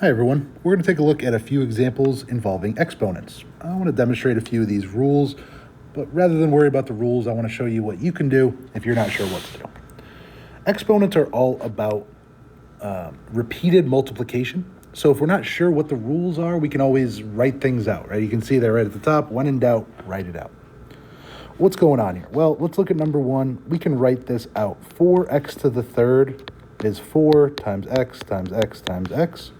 Hi everyone, we're going to take a look at a few examples involving exponents. I want to demonstrate a few of these rules, but rather than worry about the rules, I want to show you what you can do if you're not sure what to do. Exponents are all about repeated multiplication. So if we're not sure what the rules are, we can always write things out, right? You can see there right at the top, when in doubt, write it out. What's going on here? Well, let's look at number one. We can write this out. 4x to the third is 4 times x times x times x.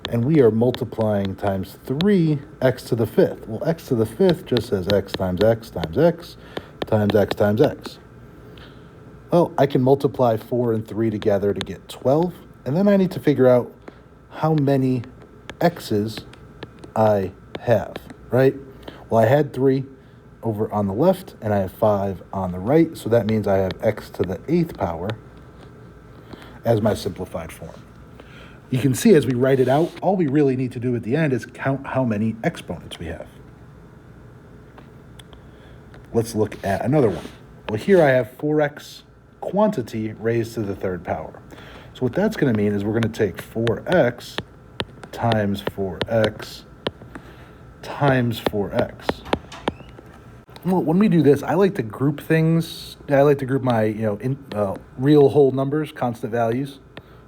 And we are multiplying times 3x to the fifth. Well, x to the fifth just says x times x times x times x times x. Well, I can multiply 4 and 3 together to get 12. And then I need to figure out how many x's I have, right? Well, I had 3 over on the left, and I have 5 on the right. So that means I have x to the 8th power as my simplified form. You can see as we write it out, all we really need to do at the end is count how many exponents we have. Let's look at another one. Well, here I have 4x quantity raised to the third power. So what that's going to mean is we're going to take 4x times 4x times 4x. Well, when we do this, I like to group things. I like to group my real whole numbers, constant values.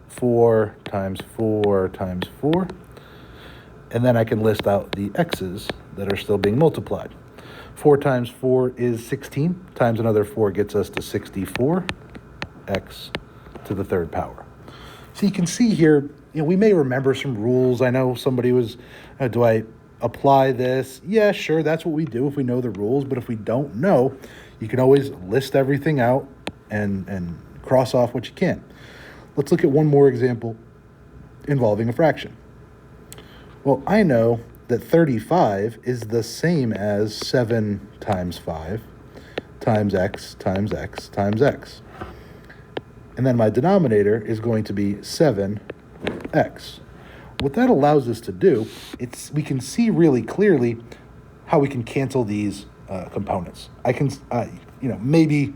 4 times 4 times 4. And then I can list out the x's that are still being multiplied. 4 times 4 is 16, times another 4 gets us to 64, x to the third power. So you can see here, we may remember some rules. I know somebody was, do I apply this? Yeah, sure, that's what we do if we know the rules. But if we don't know, you can always list everything out and cross off what you can. Let's look at one more example involving a fraction. Well, I know that 35 is the same as 7 times 5 times x times x times x. And then my denominator is going to be 7x. What that allows us to do, we can see really clearly how we can cancel these components. I can, maybe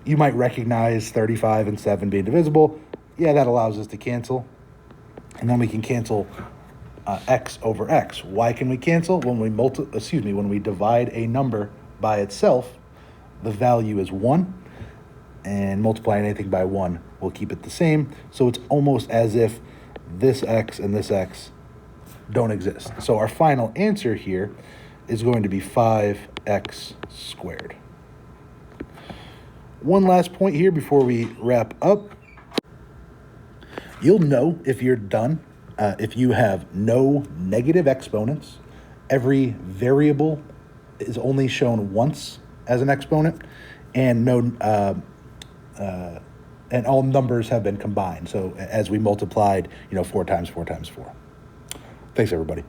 you might recognize 35 and 7 being divisible. Yeah, that allows us to cancel. And then we can cancel x over x. Why can we cancel? When we divide a number by itself, the value is 1. And multiplying anything by 1 will keep it the same. So it's almost as if this x and this x don't exist. So our final answer here is going to be 5x squared. One last point here before we wrap up. You'll know if you're done if you have no negative exponents. Every variable is only shown once as an exponent, and and all numbers have been combined. So as we multiplied, 4 times 4 times 4. Thanks, everybody.